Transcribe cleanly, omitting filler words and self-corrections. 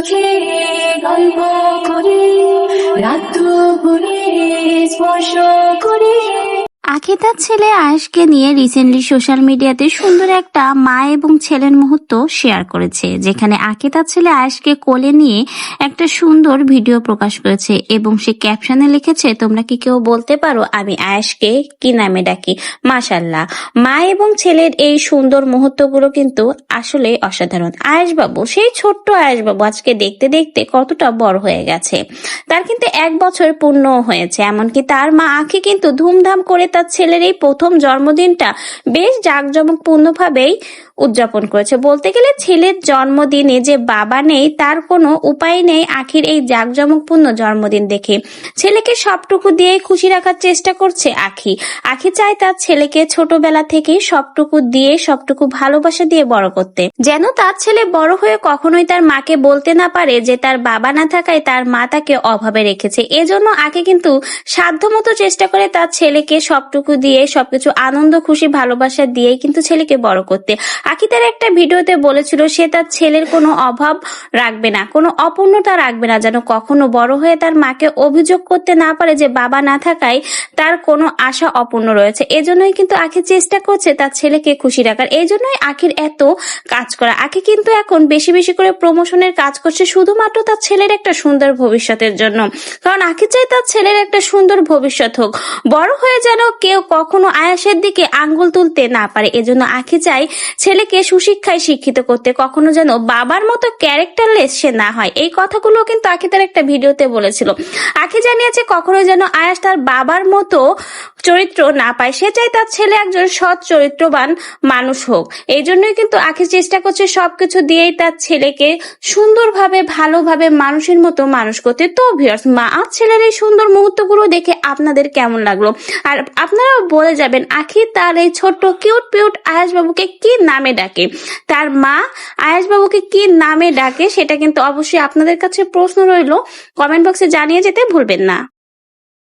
চোখে গল্প করে রাত দুপুরে স্পর্শ করে। আখি তার ছেলে আয়েশকে নিয়ে রিসেন্টলি সোশ্যাল মিডিয়াতে সুন্দর একটা মা এবং ছেলের মুহূর্ত শেয়ার করেছে, যেখানে আখি তার ছেলে আয়েশকে কোলে নিয়ে একটা সুন্দর ভিডিও প্রকাশ করেছে এবং সে ক্যাপশনে লিখেছে, তোমরা কি কেউ বলতে পারো আমি আয়েশকে কি নামে ডাকি? মাশাআল্লাহ, মা এবং ছেলের এই সুন্দর মুহূর্তগুলো কিন্তু আসলে অসাধারণ। আয়েশ বাবু, সেই ছোট্ট আয়েশ বাবু আজকে দেখতে দেখতে কতটা বড় হয়ে গেছে। তার কিন্তু 1 বছর পূর্ণ হয়েছে। এমনকি তার মা আখি কিন্তু ধুমধাম করে তার ছেলের এই প্রথম জন্মদিনটা বেশ জাঁকজমকপূর্ণভাবেই উদযাপন করেছে। বলতে গেলে ছেলের জন্মদিনে যে বাবা নেই তার কোনো উপায় নেই আখির এই জাঁকজমকপূর্ণ জন্মদিন দেখে। ছেলেকে সবটুকু দিয়ে খুশি রাখার চেষ্টা করছে আখি। আখি চায় তার ছেলেকে ছোটবেলা থেকেই সবটুকু দিয়ে সবটুকু ভালোবাসা দিয়ে বড় করতে, যেন তার ছেলে বড় হয়ে কখনোই তার মাকে বলতে না পারে যে তার বাবা না থাকায় তার মা তাকে অভাবে রেখেছে। এজন্য আখি কিন্তু সাধ্যমতো চেষ্টা করে তার ছেলেকে সবটুকু দিয়ে সবকিছু আনন্দ খুশি ভালোবাসা দিয়ে কিন্তু ছেলেকে বড় করতে। আখি তার একটা ভিডিওতে বলেছিল সে তার ছেলের কোনো অভাব রাখবে না, কোনো অপূর্ণতা রাখবে না, যেন কখনো বড় হয়ে তার মাকে অভিযোগ করতে না পারে যে বাবা না থাকায় তার কোনো আশা অপূর্ণ রয়েছে। এজন্যই কিন্তু আখি চেষ্টা করছে তার ছেলেকে খুশি রাখার। এই জন্যই আখির এত কাজ করা। আখি কিন্তু এখন বেশি বেশি করে প্রমোশনের কাজ করছে শুধুমাত্র তার ছেলের একটা সুন্দর ভবিষ্যতের জন্য। কারণ আখি চাই তার ছেলের একটা সুন্দর ভবিষ্যৎ হোক, বড় হয়ে যেন কেউ কখনো আয়াসের দিকে আঙ্গুল তুলতে না পারে। এজন্য আখি চাই ছেলেকে সুশিক্ষায় শিক্ষিত করতে, কখনো যেন বাবার মতো ক্যারেক্টারলেস সে না হয়। এই কথাগুলো কিন্তু আখি তার একটা ভিডিওতে বলেছিল। আখি জানিয়েছে কখনো যেন আয়াস তার বাবার মতো চরিত্র না পায়। সে চাই তার ছেলে একজন সৎ চরিত্রবান মানুষ হোক। এই জন্যই কিন্তু আখি চেষ্টা করছে সবকিছু দিয়েই তার ছেলেকে সুন্দরভাবে ভালোভাবে মানুষের মতো মানুষ করতে। তো ভিউয়ার্স, মা আর ছেলের এই সুন্দর মুহূর্তগুলো দেখে আপনাদের কেমন লাগলো? আর আপনারাও বলে যাবেন আখি তার এই ছোট্ট কিউট পিউট আয়াস বাবুকে কি নামে ডাকে, তার মা আয়াস বাবুকে কি নামে ডাকে, সেটা কিন্তু অবশ্যই আপনাদের কাছে প্রশ্ন রইলো। কমেন্ট বক্সে জানিয়ে যেতে ভুলবেন না।